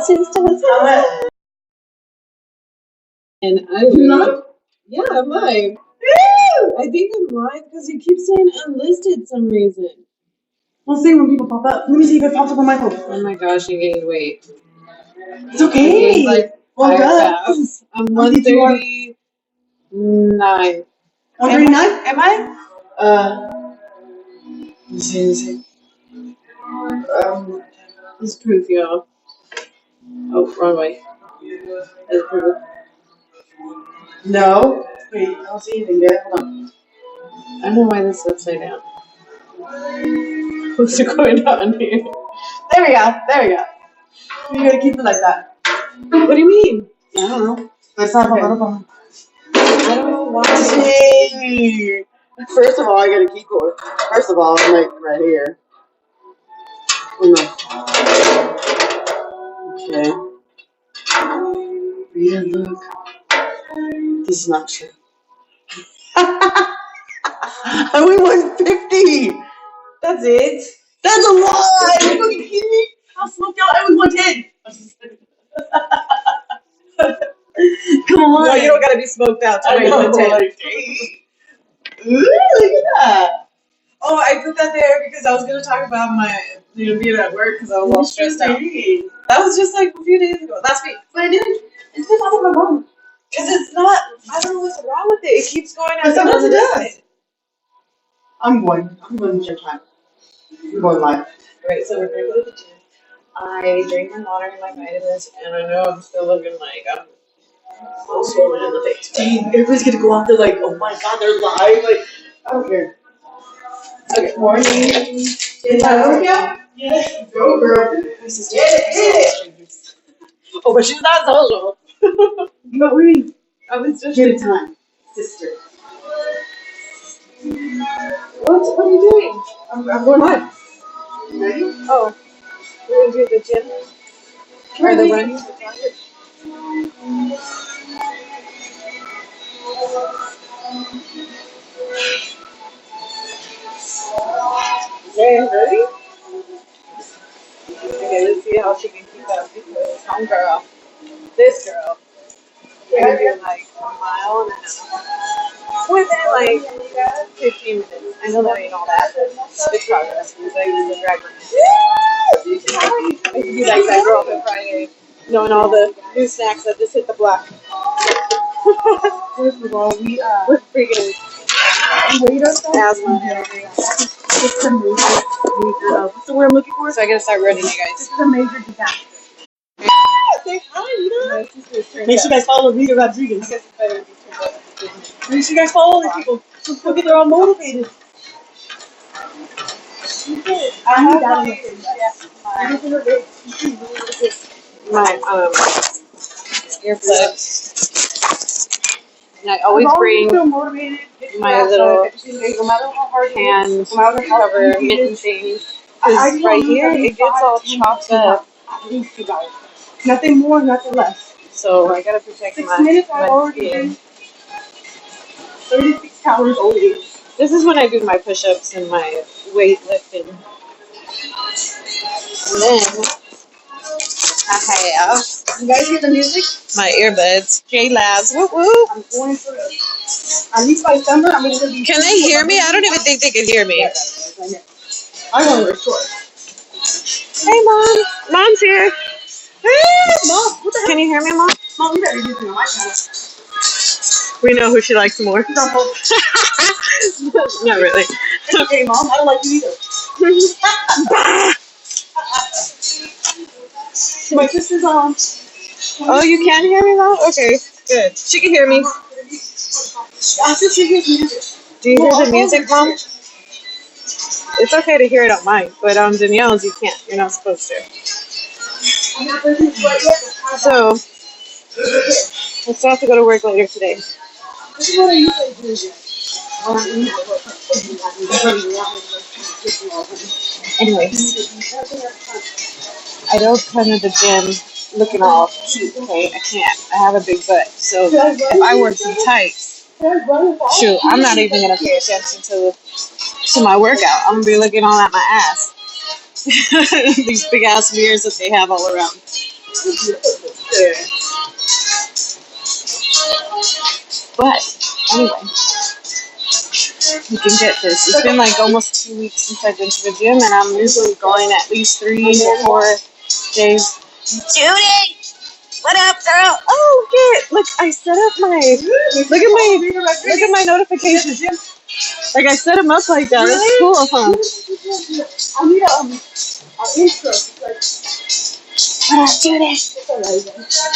And I You know? yeah, I'm live. I think I'm live because you keep saying unlisted some reason. We'll see when people pop up. Let me see if it pops up on my phone. Oh my gosh, you gained weight. It's okay. I gained like Well 5 done. pounds. I'm 139. 139? Am I? Let's see. This proof, y'all. Oh, wrong way. That's proof. No. Wait, I don't see anything there. Hold on. I don't know why this is upside down. What's going on here? There we go. There we go. You gotta keep it like that. What do you mean? I don't know. That's not a problem. I don't know why. Hey. First of all, I gotta keep going. First of all, I'm like right here. Okay. Yeah, look. This is not true. I went 150. That's it. That's a lie. Are you fucking kidding me? I'll smoke out. I was 110. Come on. No, you don't gotta be smoked out to I weigh know, 110. like, ooh, look at that. Oh, I put that there because I was gonna talk about my being at work because I was all stressed out. That was just like a few days ago, last week. But I didn't. It's just out of my mom. Because it's not. I don't know what's wrong with it. It keeps going But out. sometimes it does. I'm going to check time. I'm going live. Right, so we're gonna go to the gym. I drink my water and my vitamins, and I know I'm still looking like I'm all swollen in the face. Dang, everybody's gonna go out there like, oh my god, they're live. Like, I don't care. Okay, morning. Is that okay? Yeah. Go, girl. My sister. Get it. Oh, but she's not social. No, we I was just. give it time, sister. What are you doing? I'm going live. Ready? Oh, we're gonna do the gym or the running. Okay, ready? Okay, let's see how she can keep up because some girl, this girl, can do like a mile and a half within like 15 minutes. I know that ain't all that, but it's progress. It's like the drag race. I can be like that girl on Friday, knowing all the new snacks that just hit the block. First of all, We're freaking wait us asthma and everything. It's a major, what's the word I'm looking for? So I gotta start running, you guys. This is a major disaster. Say hi, Rita. Make sure you guys follow Rita Rodriguez. Make sure you guys follow other people. Look at they're all motivated. I need that My earplugs. And I always bring my little hand cover mitten thing. Because right here, it gets all chopped up. Nothing more, nothing less. So I gotta protect 6 my minutes, I've already skin. been 36 calories only. This is when I do my push-ups and my weightlifting. And then I have You guys hear the music? my earbuds. J Labs. Woo woo. I'm going for it. At least by summer, I'm going to be. Can they hear me? I don't even think they can hear me. I want to wear shorts. Hey, Mom. Mom's here. Hey, Mom, what the heck? Can you hear me, Mom? Mom, you better use me on my channel. We know who she likes more. Not really. It's okay, Mom. I don't like you either. My sister's on. Oh, you can hear me now? Okay, good. She can hear me. After she hears music. Do you hear the music, Mom? It's okay to hear it on mine, but on Danielle's you can't. You're not supposed to. So, I still have to go to work later today. This is what I usually do. Anyways, I don't come to the gym looking all cute, okay? I can't. I have a big butt. So if I wear some tights, shoot, I'm not even going to pay attention to my workout. I'm going to be looking all at my ass. These big ass mirrors that they have all around. But anyway, you can get this. It's been like almost 2 weeks since I've been to the gym, and I'm usually going at least 3 to 4 days. Judy, what up, girl? Oh, get look! I set up my look at my notifications. Like I set them up like that. It's cool, huh? I need an intro. What up, Judy?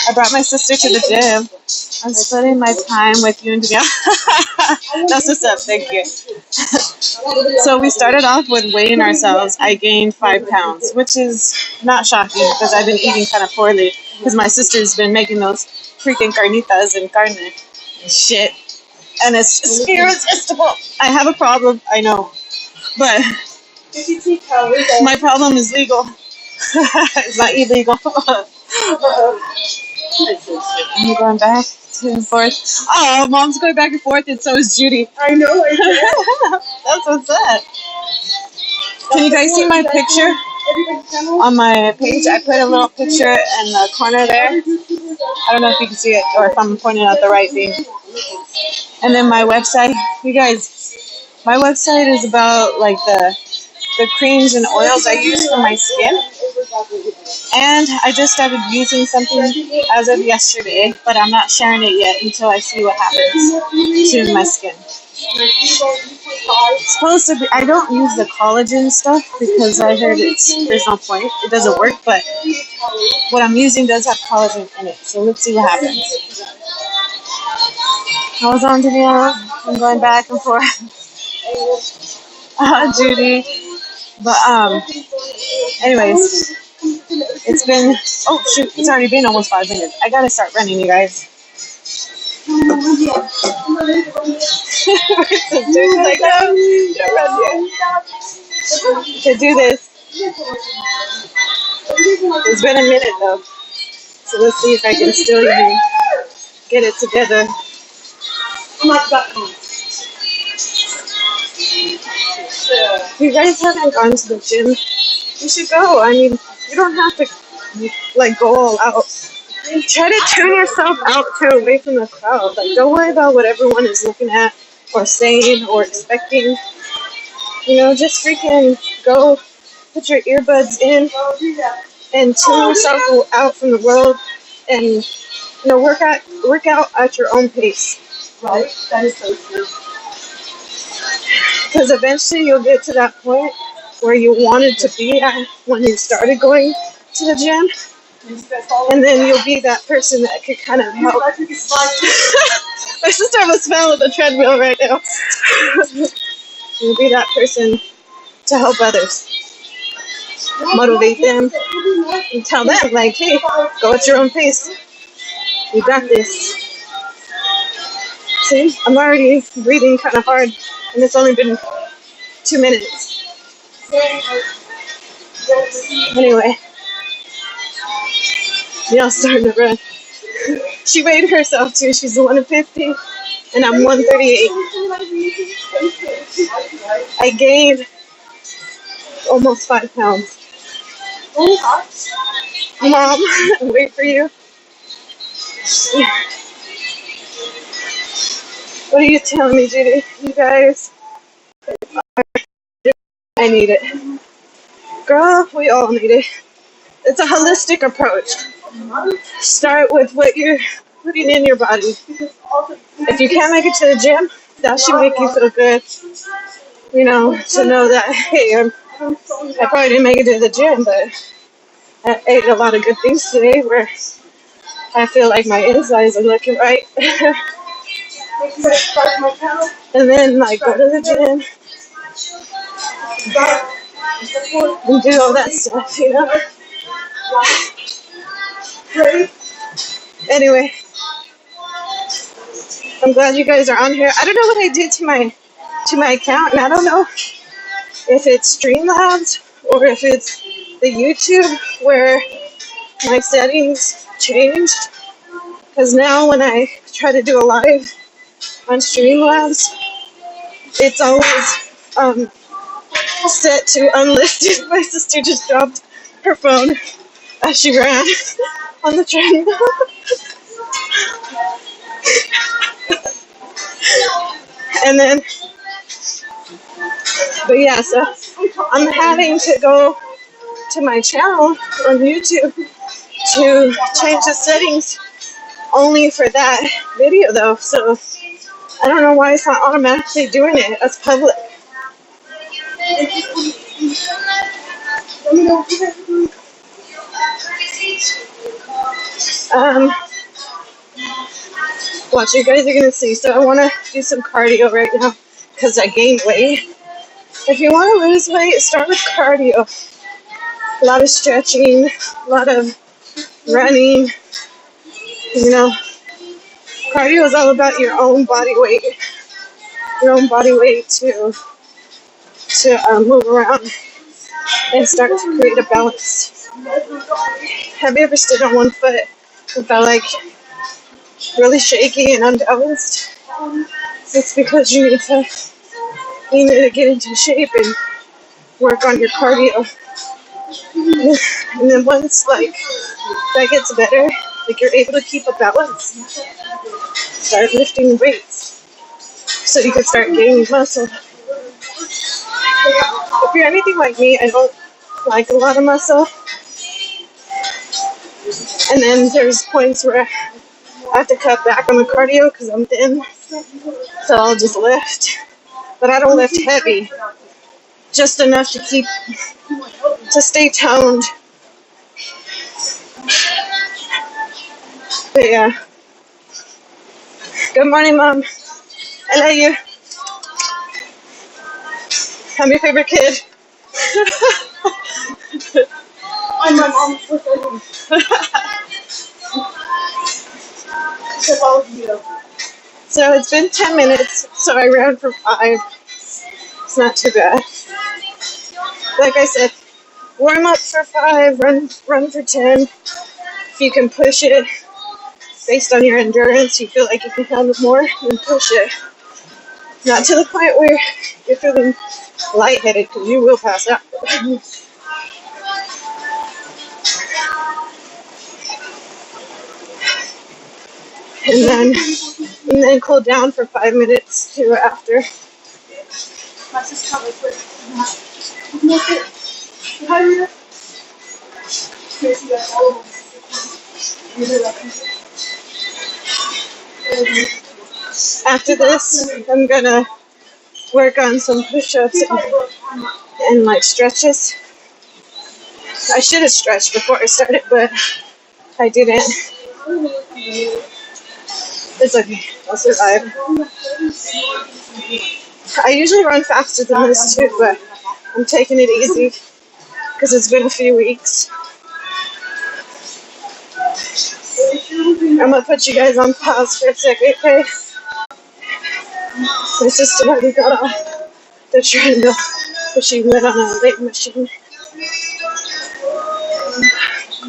I brought my sister to the gym. I'm splitting my time with you and Danielle. That's what's up. Thank you. So we started off with weighing ourselves. I gained 5 pounds, which is not shocking because I've been eating kind of poorly because my sister's been making those freaking carnitas and carne and shit. And it's just irresistible. I have a problem, I know. But my problem is legal. It's not illegal. I'm going back and forth. Oh, Mom's going back and forth, and so is Judy. I know. That's what's up. Can you guys see my picture on my page? I put a little picture in the corner there. I don't know if you can see it or if I'm pointing out the right thing. And then my website. You guys, my website is about like the creams and oils I use for my skin. And I just started using something as of yesterday, but I'm not sharing it yet until I see what happens to my skin. It's supposed to be. I don't use the collagen stuff because I heard there's no point. It doesn't work, but what I'm using does have collagen in it. So let's see what happens. I was on Danielle. I'm going back and forth. Judy. But anyways, it's been. Oh shoot! It's already been almost 5 minutes. I gotta start running, you guys. Like, no, to do this. It's been a minute though, so let's see if I can still even get it together. If you guys haven't gone to the gym, you should go. I mean, you don't have to like go all out. Try to tune yourself out too, away from the crowd. Like, don't worry about what everyone is looking at or saying or expecting. You know, just freaking go put your earbuds in and tune yourself out from the world and, you know, work out at your own pace. Right? That is so true. Because eventually you'll get to that point where you wanted to be at when you started going to the gym. And then you'll be that person that could kind of help. My sister has a smell of the treadmill right now. You'll be that person to help others. Motivate them and tell them, like, hey, go at your own pace. You got this. See, I'm already breathing kind of hard, and it's only been 2 minutes. Anyway. Yeah, starting to run. She weighed herself too. She's 150, and I'm 138. I gained almost 5 pounds. Mom, wait for you. What are you telling me, Judy? You guys, I need it. Girl, we all need it. It's a holistic approach. Start with what you're putting in your body. If you can't make it to the gym, that should make you feel good. You know, to know that, hey, I probably didn't make it to the gym, but I ate a lot of good things today where I feel like my insides are looking right. And then, like, go to the gym and do all that stuff, you know? Anyway, I'm glad you guys are on here. I don't know what I did to my account, and I don't know if it's Streamlabs or if it's the YouTube where my settings changed. Because now when I try to do a live on Streamlabs, it's always set to unlisted. My sister just dropped her phone as she ran. on the treadmill. And then, but yeah, so I'm having to go to my channel on YouTube to change the settings only for that video though. So I don't know why it's not automatically doing it as public. Watch, you guys are gonna see. So I want to do some cardio right now because I gained weight. If you want to lose weight, start with cardio. A lot of stretching, a lot of running. You know, cardio is all about your own body weight. To move around and start to create a balance. Have you ever stood on one foot and felt like really shaky and unbalanced? It's because you need to get into shape and work on your cardio. And then once that gets better, you're able to keep a balance, start lifting weights so you can start gaining muscle. If you're anything like me, I don't like a lot of muscle. And then there's points where I have to cut back on the cardio because I'm thin. So I'll just lift. But I don't lift heavy. Just enough to stay toned. But yeah. Good morning, Mom. I love you. I'm your favorite kid. I'm my mom's So it's been 10 minutes, so I ran for 5. It's not too bad. Like I said, warm up for 5, run for 10. If you can push it based on your endurance, you feel like you can handle more, then push it. Not to the point where you're feeling lightheaded, because you will pass out. And then cool down for 5 minutes too after. After this, I'm gonna work on some push-ups and stretches. I should have stretched before I started, but I didn't. It's okay, I'll survive. I usually run faster than this too, but I'm taking it easy because it's been a few weeks. I'm gonna put you guys on pause for a second, okay? My sister already got off the treadmill, but she went on a weight machine.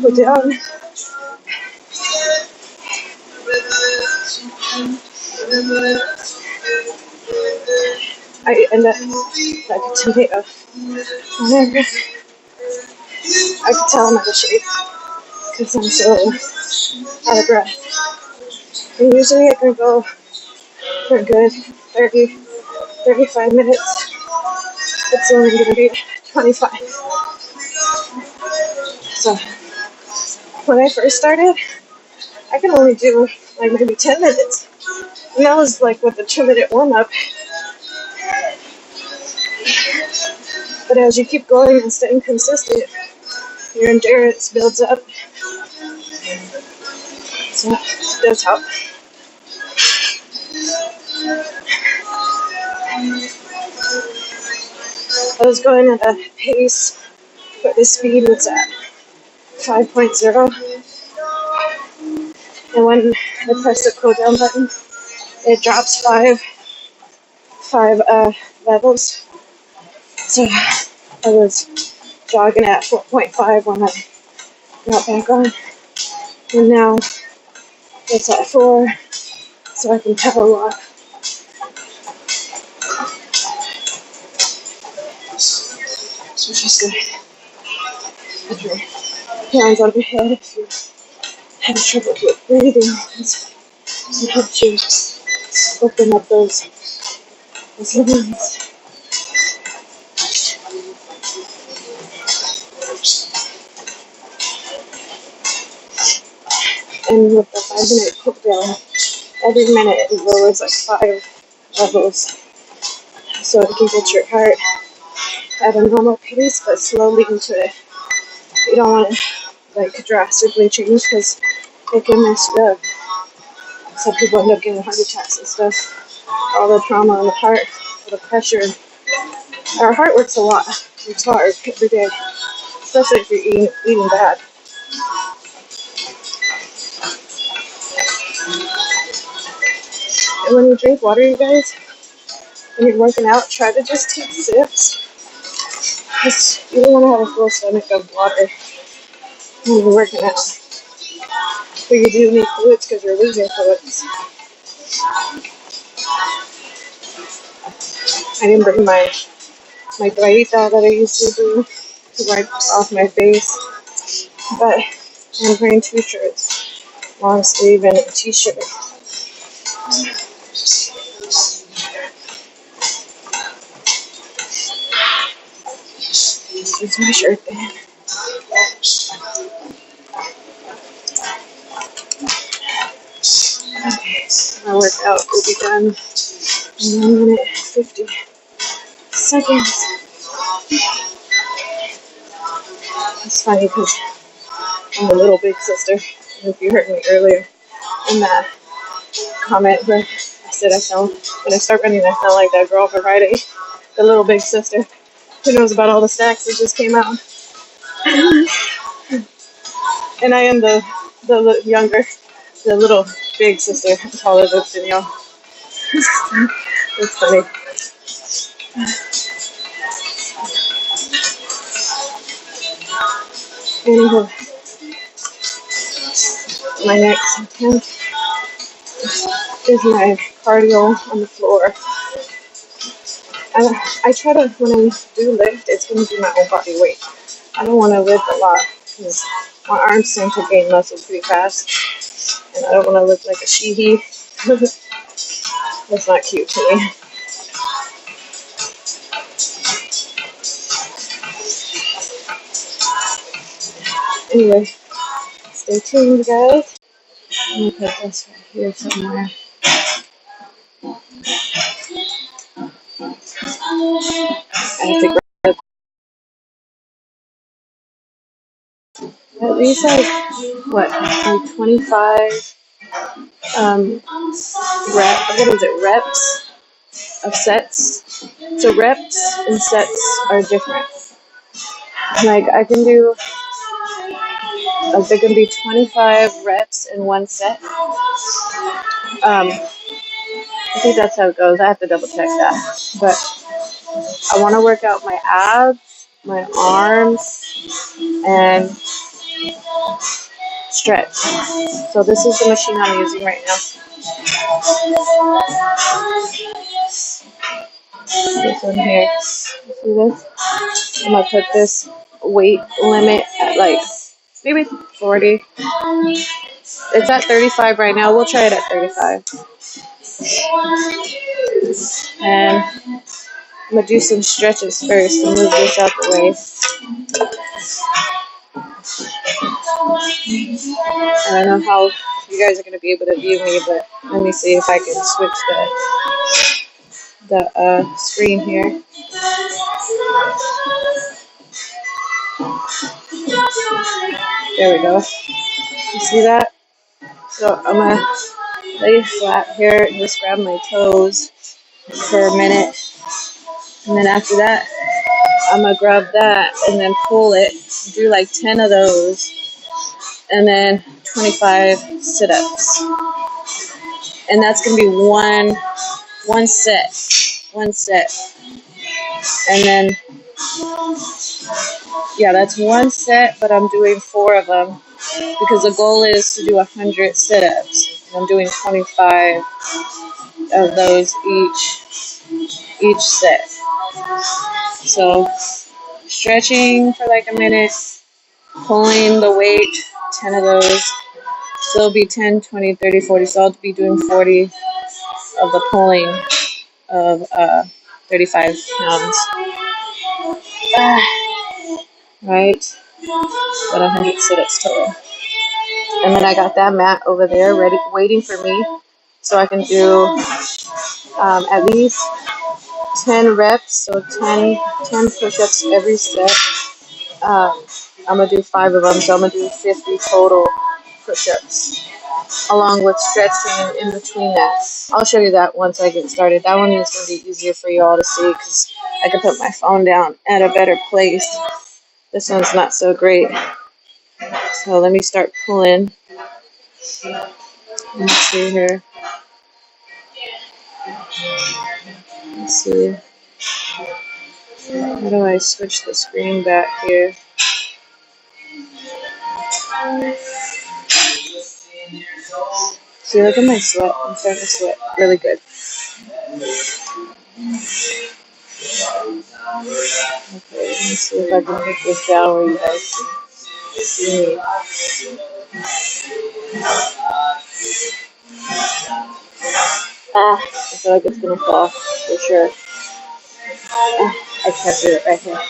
Go down. I end up like a tomato. Whatever. I can tell I'm out of shape because I'm so out of breath. And usually I can go for a good 35 minutes. It's only going to be 25. So when I first started, I could only do maybe 10 minutes. And that was with the 2-minute warm-up. But as you keep going and staying consistent, your endurance builds up. So it does help. I was going at a pace, but the speed was at 5.0. And when I press the cool down button, it drops five levels. So I was jogging at 4.5 when I got back on. And now it's at 4, so I can pedal a lot. Which is good. Put your hands on your head if you're have trouble with breathing. It helps you open up those lungs. And with the 5-minute cook down, every minute it lowers like 5 levels. So it can get your heart at a normal pace, but slowly into it. You don't want to like drastically change because it can mess you up. Some people end up getting heart attacks and stuff. All the trauma on the heart, all the pressure. Our heart works a lot. It's hard every day, especially if you're eating bad. And when you drink water, you guys, when you're working out, try to just take sips. Because you don't want to have a full stomach of water when you're working out. But you do need fluids because you're losing fluids. I didn't bring my toallita that I used to do to wipe off my face. But I'm wearing 2 shirts, long sleeve and a t-shirt. This is my shirt then. Okay, my workout will be done in 1 minute 50 seconds. It's funny because I'm a little big sister. If you heard me earlier in that comment where I said when I start running, I sound like that girl from Friday, the little big sister who knows about all the snacks that just came out. And I am the younger, the little big sister, taller than Danielle. It's funny. Anywho, my next attempt is my cardio on the floor. I try to, when I do lift, it's going to be my own body weight. I don't want to lift a lot because my arms tend to gain muscle pretty fast. And I don't want to look like a she-he. That's not cute to me. Anyway, stay tuned, guys. I'm going to put this right here somewhere. I have to grab at least like 25 reps of sets. So reps and sets are different. Like I can do, there can be 25 reps in one set. I think that's how it goes. I have to double check that. But I want to work out my abs, my arms, and stretch. So this is the machine I'm using right now. This one here. See this? I'm going to put this weight limit at like maybe 40. It's at 35 right now. We'll try it at 35. And I'm going to do some stretches first to move this out the way. I don't know how you guys are going to be able to view me, but let me see if I can switch the screen here. There we go. You see that? So I'm going to lay flat here and just grab my toes for a minute. And then after that, I'm going to grab that and then pull it. Do like 10 of those. And then 25 sit-ups. And that's going to be one set. One set. And then, yeah, that's one set, but I'm doing 4 of them. Because the goal is to do 100 sit-ups. And I'm doing 25 of those each set. So stretching for like a minute, pulling the weight, 10 of those, So it'll be 10, 20, 30, 40. So I'll be doing 40 of the pulling of 35 pounds. Right? But 100 sit-ups total. And then I got that mat over there ready, waiting for me. So I can do at least 10 reps, so 10 push-ups every set. I'm going to do 5 of them, so I'm going to do 50 total push-ups, along with stretching in between that. I'll show you that once I get started. That one is going to be easier for you all to see because I can put my phone down at a better place. This one's not so great. So let me start pulling. Let's see here. Let's see. How do I switch the screen back here? See, look at my sweat. I'm starting to sweat really good. Okay, let me see if I can put this down where you guys can see me. I feel like it's gonna fall for sure. I can't do it right here.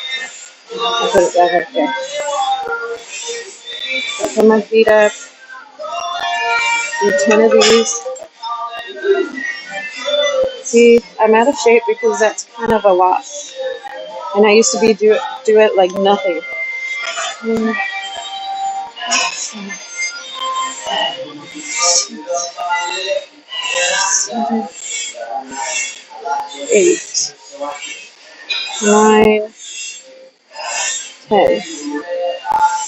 I'll put it back right there. So put my feet up. Do 10 of these. See, I'm out of shape because that's kind of a lot. And I used to be do it like nothing. 7, 8, 9, 10.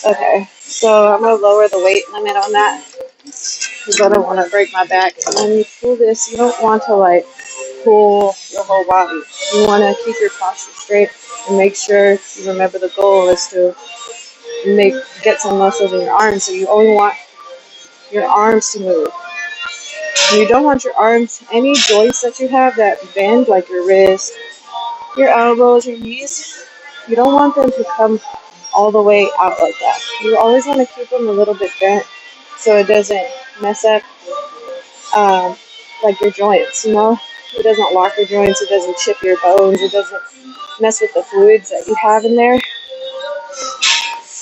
Okay, so I'm going to lower the weight limit on that because I don't want to break my back. And when you pull this, you don't want to like pull your whole body. You want to keep your posture straight and make sure you remember the goal is to get some muscles in your arms. So you only want your arms to move. And you don't want your arms, any joints that you have that bend, like your wrist, your elbows, your knees, you don't want them to come all the way out like that. You always want to keep them a little bit bent so it doesn't mess up like your joints, you know? It doesn't lock your joints, it doesn't chip your bones, it doesn't mess with the fluids that you have in there.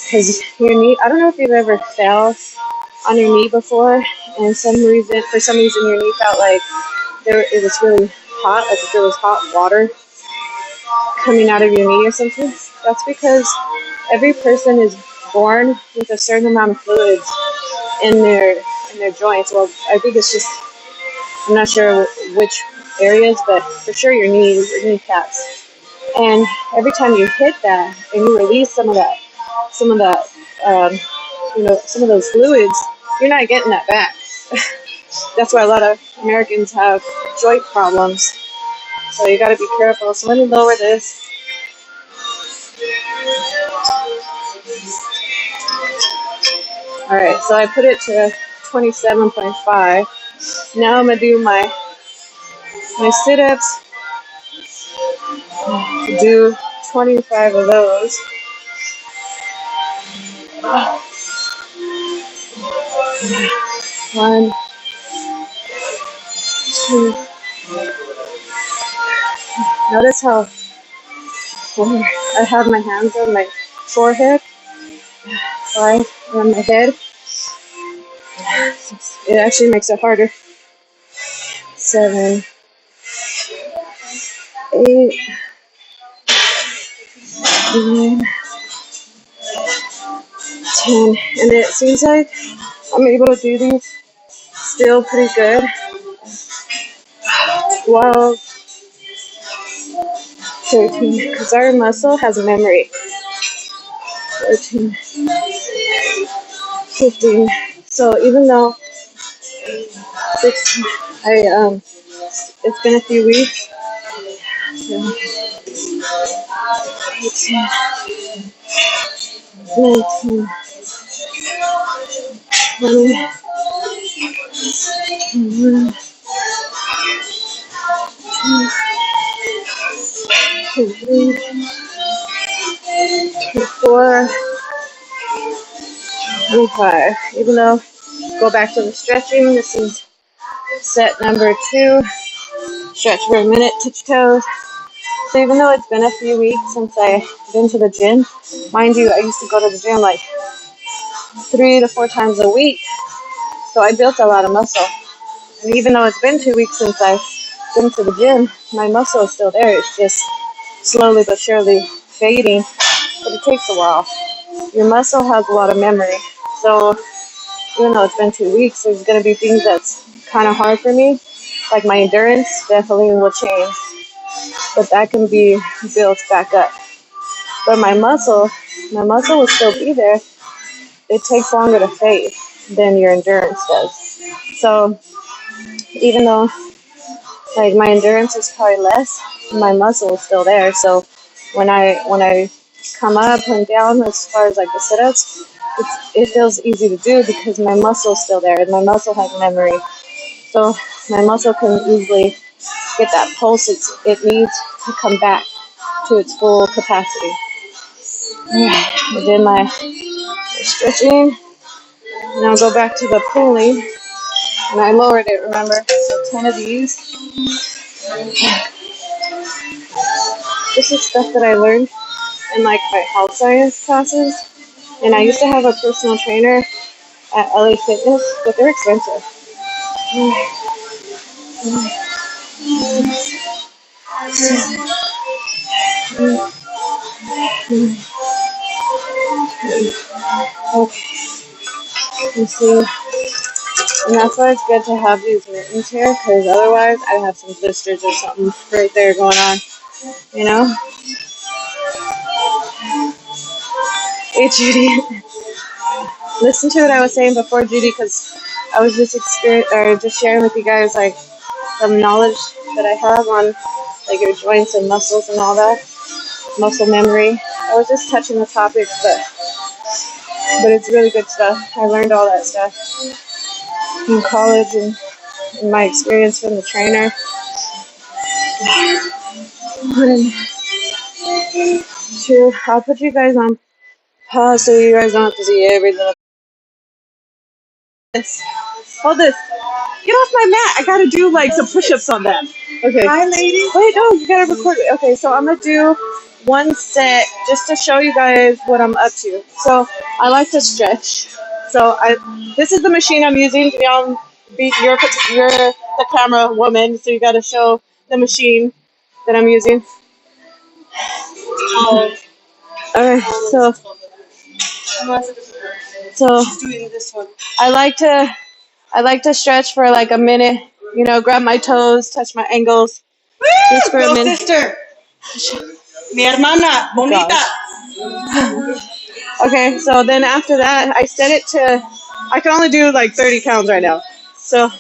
Because your knee, I don't know if you've ever fell on your knee before, and for some reason your knee felt like it was really hot, like if there was hot water coming out of your knee or something. That's because every person is born with a certain amount of fluids in their joints. Well, I think it's just, I'm not sure which areas, but for sure your knees, your kneecaps. And every time you hit that and you release some of those fluids, you're not getting that back. That's why a lot of Americans have joint problems. So you got to be careful. So let me lower this. All right, so I put it to 27.5. Now I'm gonna do my sit-ups. Do 25 of those. 1, 2. Notice how I have my hands on my forehead, 5 on my head. It actually makes it harder. 7, 8, 9, 10. And it seems like I'm able to do these still pretty good. 12, 13, because our muscle has memory. 14, 15. So even though 16, it's been a few weeks. 18, 19, 20, 21, 23, 24, 25. Even though go back to the stretching. This is set number 2. Stretch for a minute, touch toes. So even though it's been a few weeks since I've been to the gym, mind you, I used to go to the gym like 3 to 4 times a week. So I built a lot of muscle. And even though it's been 2 weeks since I've been to the gym, my muscle is still there. It's just slowly but surely fading, but it takes a while. Your muscle has a lot of memory. So even though it's been 2 weeks, there's going to be things that's kind of hard for me. Like my endurance definitely will change, but that can be built back up. But my muscle will still be there. It takes longer to fade than your endurance does. So even though like my endurance is probably less, my muscle is still there. So when I come up and down as far as like the sit-ups, it feels easy to do because my muscle is still there and my muscle has memory. So my muscle can easily get that pulse it needs to come back to its full capacity. I did my stretching. Now go back to the pulling. And I lowered it, remember? So 10 of these. This is stuff that I learned in like my health science classes. And I used to have a personal trainer at LA Fitness, but they're expensive. Okay. You see? And that's why it's good to have these mittens here, because otherwise I'd have some blisters or something right there going on. You know? Hey, Judy. Listen to what I was saying before, Judy, because I was just sharing with you guys like some knowledge that I have on like your joints and muscles and all that, muscle memory. I was just touching the topic, but it's really good stuff. I learned all that stuff in college and in my experience from the trainer. I'll put you guys on pause so you guys don't have to see every little. Hold this. Get off my mat. I gotta do like some push-ups on that. Okay. Hi, ladies. Wait, no, you gotta record it. Okay, so I'm gonna do one set just to show you guys what I'm up to. So I like to stretch. So this is the machine I'm using. You're the camera woman, so you gotta show the machine that I'm using. Alright, so she's doing this one. I like to stretch for like a minute, you know, grab my toes, touch my ankles. Just for a minute. Sister. Mi hermana, bonita. Okay, so then after that, I set it to, I can only do like 30 pounds right now. So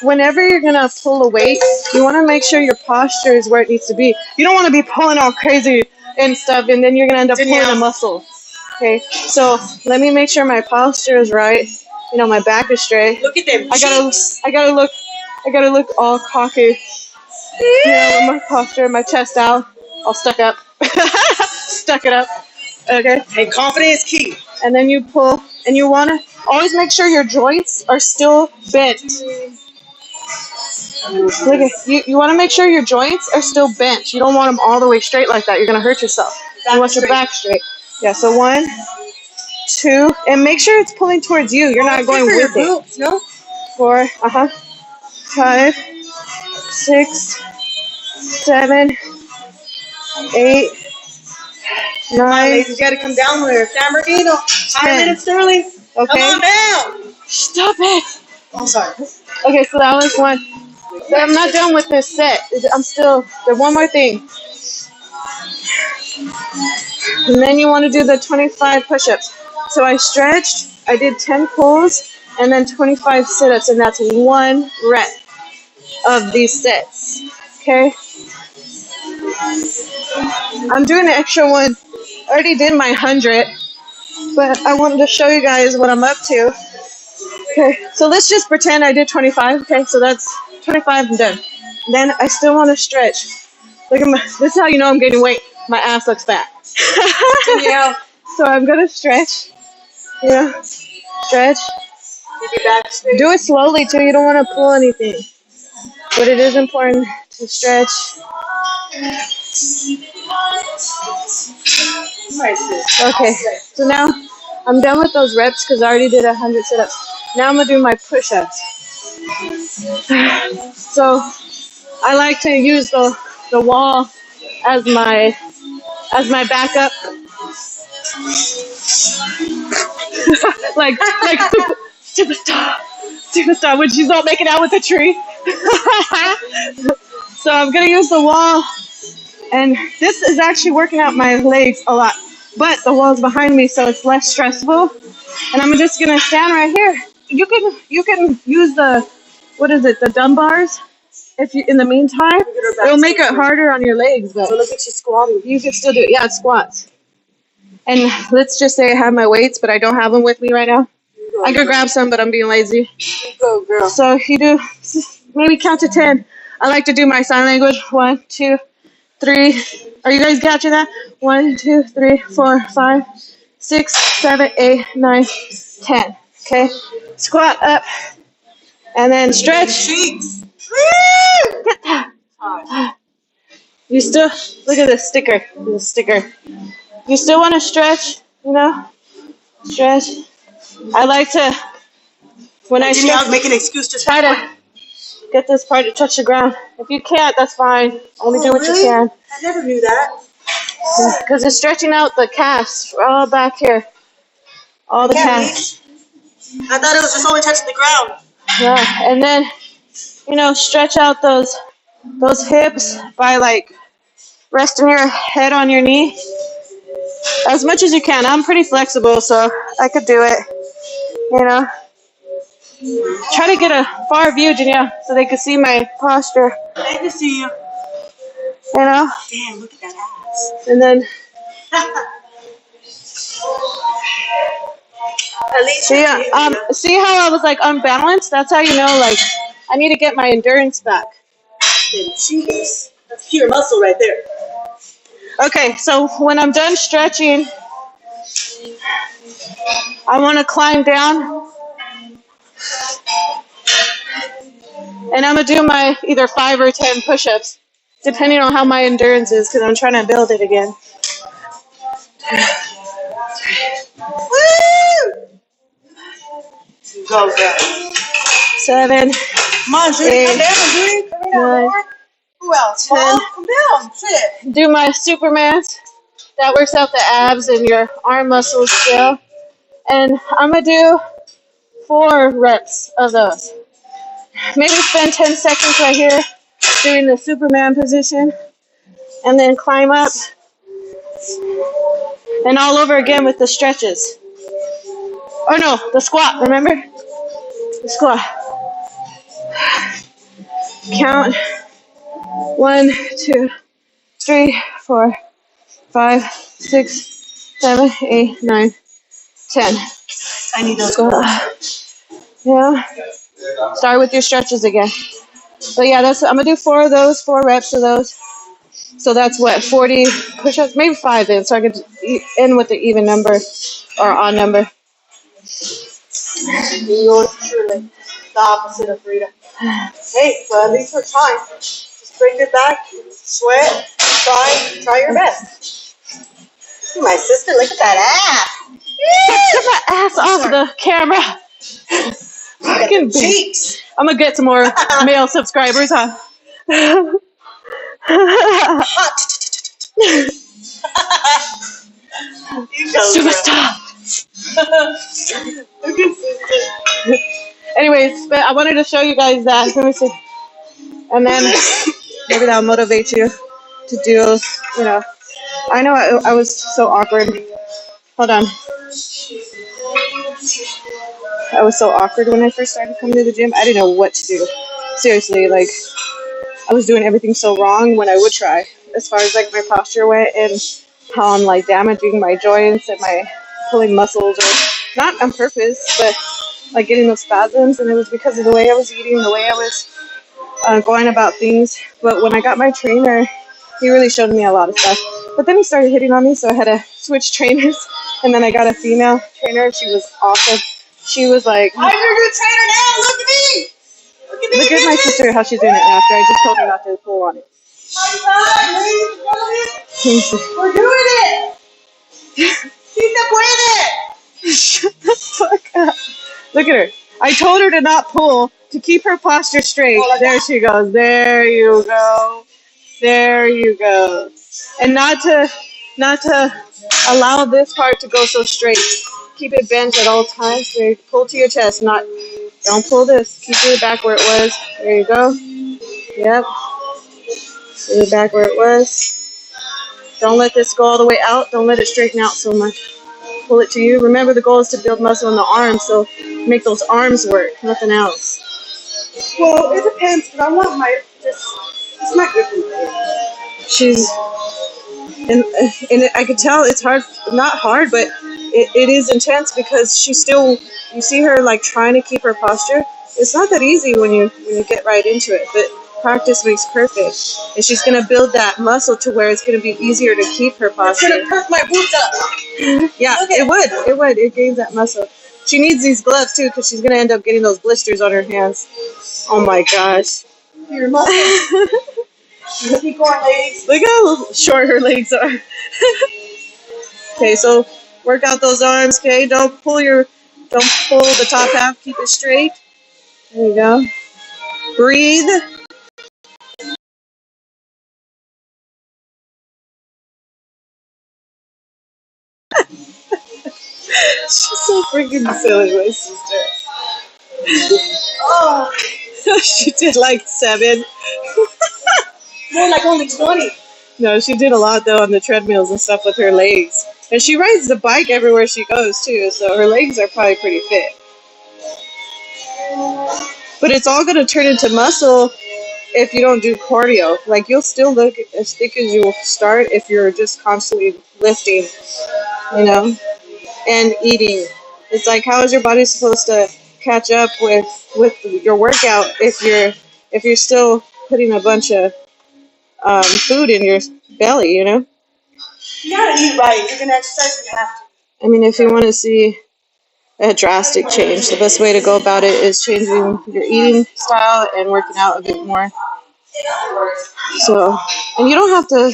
whenever you're going to pull a weight, you want to make sure your posture is where it needs to be. You don't want to be pulling all crazy and stuff, and then you're going to end up pulling a muscle. Okay, so let me make sure my posture is right. You know, my back is straight. Look at them. I gotta look all cocky. Yeah, with my posture, my chest out, all stuck up. Stuck it up. Okay. And confidence is key. And then you pull, and you wanna always make sure your joints are still bent. Look at you wanna make sure your joints are still bent. You don't want them all the way straight like that. You're gonna hurt yourself. You want your back straight. Yeah, so 1, 2, and make sure it's pulling towards you. You're not going with it. No? 4, 5, 6, 7, 8, 9. You gotta come down there. San Bernardino. 5 minutes early. Okay. Come on down. Stop it. I'm sorry. Okay, so that was 1. But I'm not done with this set. There's one more thing. And then you want to do the 25 push-ups. So I stretched, I did 10 pulls, and then 25 sit-ups, and that's 1 rep of these sets. Okay? I'm doing an extra one. I already did my 100, but I wanted to show you guys what I'm up to. Okay, so let's just pretend I did 25. Okay, so that's 25, I'm done. Then I still want to stretch. Look at this is how you know I'm gaining weight. My ass looks fat. Yeah. So I'm gonna stretch. Yeah. Stretch. Keep your back straight. Do it slowly too. You don't want to pull anything. But it is important to stretch. Okay, so now I'm done with those reps because I already did 100 sit-ups. Now I'm gonna do my push-ups. So I like to use the wall as my backup. like superstar when she's not making out with the tree. So I'm gonna use the wall, and this is actually working out my legs a lot. But the wall's behind me, so it's less stressful. And I'm just gonna stand right here. You can use the dumb bars. If you in the meantime, it'll make it harder on your legs, but look at you squatting. you can still do it. Yeah, it's squats. And let's just say I have my weights, but I don't have them with me right now. I could grab some, but I'm being lazy. Go, girl. So you do maybe count to 10. I like to do my sign language. 1, 2, 3. Are you guys catching that? 1, 2, 3, 4, 5, 6, 7, 8, 9, 10. Okay. Squat up, and then stretch. Cheeks. Get that. You still look at this sticker. The sticker. You still want to stretch, you know? Stretch. I like to, when I stretch, make an excuse to try to get this part to touch the ground. If you can't, that's fine. Only do what you can. I never knew that. Because it's stretching out the calves all back here. All the calves. I thought it was just only touching the ground. Yeah, and then, you know, stretch out those hips by like resting your head on your knee. As much as you can. I'm pretty flexible, so I could do it. You know. Try to get a far view, Janelle, so they can see my posture. I can see you. You know. Damn, look at that ass. And then At least see how I was like unbalanced? That's how you know like I need to get my endurance back. Jeez. That's pure muscle right there. Okay, so when I'm done stretching, I want to climb down. And I'm going to do my either 5 or 10 push-ups, depending on how my endurance is, because I'm trying to build it again. Woo! Go, girl. 7. Come on, Judy. 8, Come down, Judy. Come down, 9, Lord. Who else? 10. Mom, come down. Shit. Do my Supermans. That works out the abs and your arm muscles still. And I'm going to do 4 reps of those. Maybe spend 10 seconds right here doing the Superman position. And then climb up. And all over again with the stretches. Oh no, the squat, remember? The squat. Count. 1, 2, 3, 4, 5, 6, 7, 8, 9, 10. I need those. Yeah. Start with your stretches again. But yeah, I'm gonna do 4 of those, 4 reps of those. So that's what, 40 push-ups, maybe 5 then, so I could end with the even number or odd number. Yours truly, the opposite of Rita. Hey, but at least we're trying. Just bring it back, sweat, try your best. Hey, my sister, look at that ass. Get my ass off the camera. Fucking cheeks. I'm gonna get some more male subscribers, huh? You go, Superstar. Anyways, but I wanted to show you guys that. Let me see. And then maybe that'll motivate you to do, you know. I know I was so awkward. Hold on. I was so awkward when I first started coming to the gym. I didn't know what to do. Seriously, like, I was doing everything so wrong when I would try, as far as, like, my posture went and how I'm, like, damaging my joints and my pulling muscles, or not on purpose, but, like, getting those spasms, and it was because of the way I was eating, the way I was going about things. But when I got my trainer, he really showed me a lot of stuff. But then he started hitting on me, so I had to switch trainers, and then I got a female trainer. She was awesome. she was like, I'm your new trainer now. Look at me. Look at me. look at my sister, how she's doing it after. I just told her not to pull on it. We're doing it. Sí se puede. Shut the fuck up. Look at her. I told her to not pull, to keep her posture straight. There she goes. There you go. There you go. And not to allow this part to go so straight. Keep it bent at all times. There, pull to your chest. Don't pull this. Keep it back where it was. There you go. Yep. Put it back where it was. Don't let this go all the way out. Don't let it straighten out so much. Pull it to you. Remember, the goal is to build muscle in the arms, so make those arms work, nothing else. Well, it depends, but I want it's not good for me. She's, and I could tell it's hard, not hard, but it is intense because she's still, you see her like trying to keep her posture. It's not that easy when you get right into it, but practice makes perfect. And she's going to build that muscle to where it's going to be easier to keep her posture. It's going to perk my boobs up. Yeah, it would. It gains that muscle. She needs these gloves too because she's going to end up getting those blisters on her hands. Oh my gosh. Your muscles. Keep going, ladies. Look how short her legs are. Okay, so work out those arms, okay? Don't pull the top half, keep it straight. There you go. Breathe. She's so freaking silly, my sister. Oh. She did like 7. More like only 20. No, she did a lot though on the treadmills and stuff with her legs. And she rides the bike everywhere she goes too, so her legs are probably pretty fit. But it's all going to turn into muscle if you don't do cardio. Like, you'll still look as thick as you will start if you're just constantly lifting, you know, and eating. It's like, how is your body supposed to catch up with your workout if you're still putting a bunch of food in your belly, you know? You gotta eat right. If you're gonna exercise, you have to. I mean, if you want to see a drastic change, the best way to go about it is changing your eating style and working out a bit more. So, and you don't have to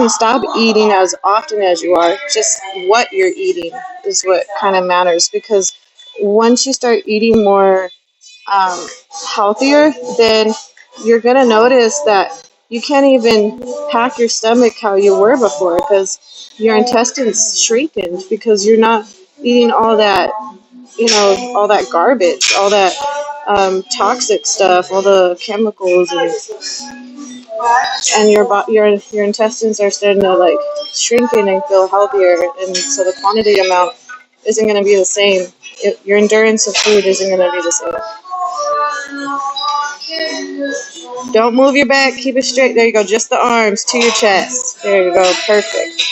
stop eating as often as you are. Just what you're eating is what kind of matters, because once you start eating more healthier, then you're going to notice that you can't even pack your stomach how you were before, because your intestines shrinking because you're not eating all that, all that garbage, all that toxic stuff, all the chemicals, and your intestines are starting to like shrinking and feel healthier, and so the quantity amount isn't going to be the same. Your endurance of food isn't going to be the same. Don't move your back. Keep it straight. There you go. Just the arms to your chest. There you go. Perfect.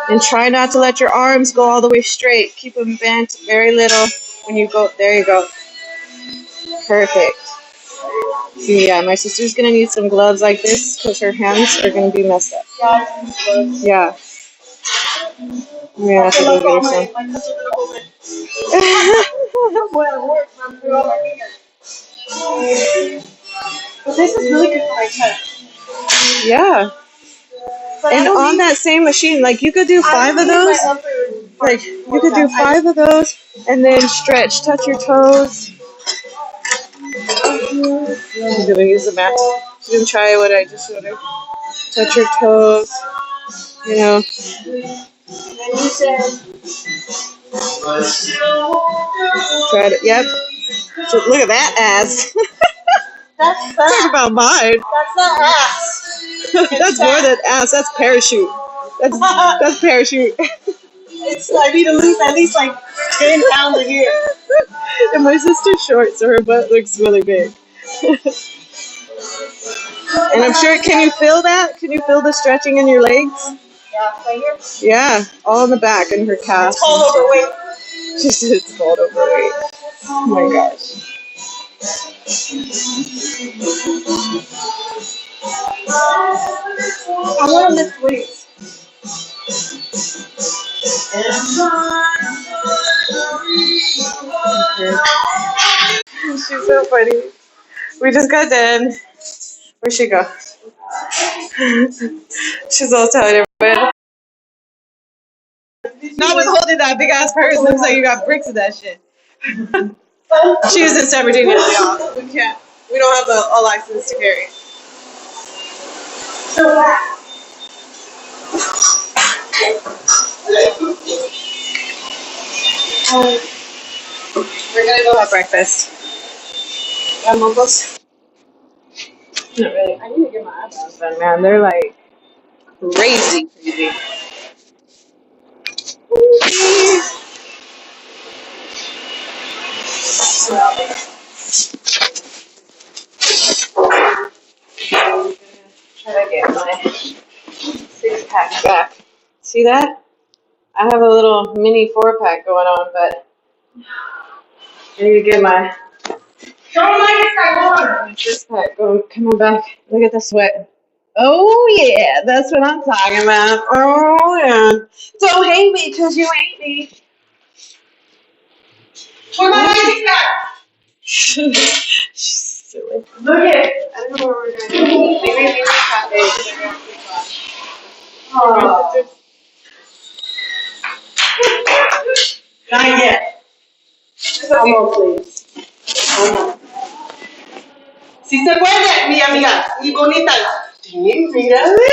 And try not to let your arms go all the way straight. Keep them bent very little when you go. There you go. Perfect. Yeah, my sister's going to need some gloves like this because her hands are going to be messed up. Yeah. I'm going to have to go get her some. But this is really good for my chest. Yeah. And on that same machine, like, you could do 5 of those. Like, you could do 5 of those and then stretch. Touch your toes. She's going to use the mat. She's going to try what I just showed her. Touch your toes. You know. And you said, try it. Yep. So look at that ass. that's Talk about mine. That's not ass. That's more than ass. That's parachute. That's parachute. I need to lose at least like 10 pounds a year. And my sister's short, so her butt looks really big. And I'm sure, can you feel that? Can you feel the stretching in your legs? Yeah, right here. Yeah, all in the back and her calves. It's called overweight. She said it's called overweight. Oh my gosh. I want to lift weights. kid. She's so funny. We just got done. Where'd she go? She's all telling everybody. Not with holding that big ass purse. Looks like you got bricks of that shit. She was in San Virginia, y'all. We can't. We don't have a license to carry. We're gonna go have breakfast. Mocos? Not really. I need to get my eyebrows done, man. They're like crazy. Try to get my 6-pack back. See that? I have a little mini 4-pack going on, but I need to get my 6-pack going. Coming back. Look at the sweat. Oh yeah, that's what I'm talking about. Oh yeah. Don't hate me because you ain't me. Where my ID card? She's silly. Look at it. I don't know where we're going. Maybe it's a cafe. Oh. Not yet. Almost, please. Almost. Si se puede, mi amiga. Mi bonita. Sí, mírale.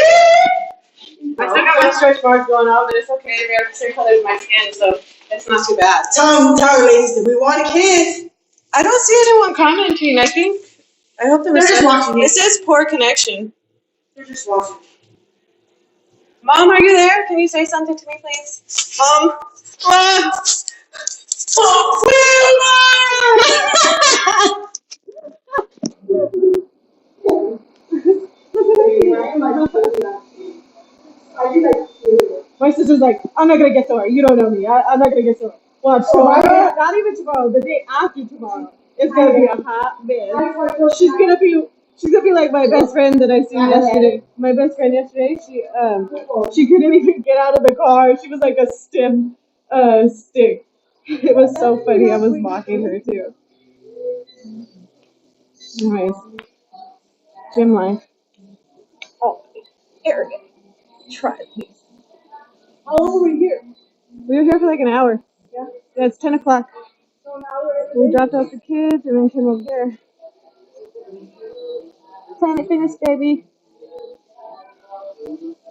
I still got my stretch marks going on, but it's okay. They're the same color as my skin, so it's not too bad. Tell her, ladies, that we want a kiss. I don't see anyone commenting. I think. I hope they're just watching. It says poor connection. They're just watching. Mom, are you there? Can you say something to me, please? Mom. My sister's like, I'm not gonna get to her. You don't know me. I'm not gonna get to her. Watch tomorrow. Not even tomorrow. The day after tomorrow. It's gonna be a hot mess. She's gonna be like my best friend that I seen yesterday. My best friend yesterday. She couldn't even get out of the car. She was like a stiff stick. It was so funny. I was mocking her too. Anyways, gym life. Oh, arrogant. Try it, please. How long were we here? We were here for like an hour. Yeah. Yeah, it's 10 o'clock. So an hour. We dropped off the kids and then came over here. Planet Fitness, baby.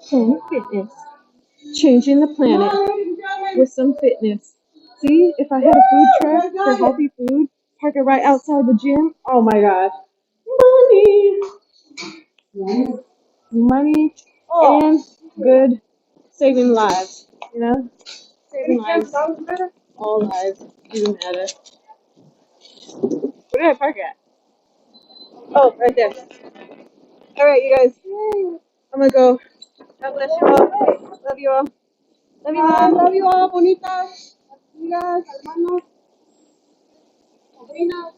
Planet Fitness. Changing the planet with some fitness. See, if I had a food truck for healthy food, park it right outside the gym. Oh my god. Money. Money and good saving lives. You know? Saving lives. All lives do matter. Where did I park at? Oh, right there. Alright, you guys. I'm gonna go. God bless you all. Love you all. Love you, Mom. Love you all, bonitas. Amigas, hermanos, sobrinas.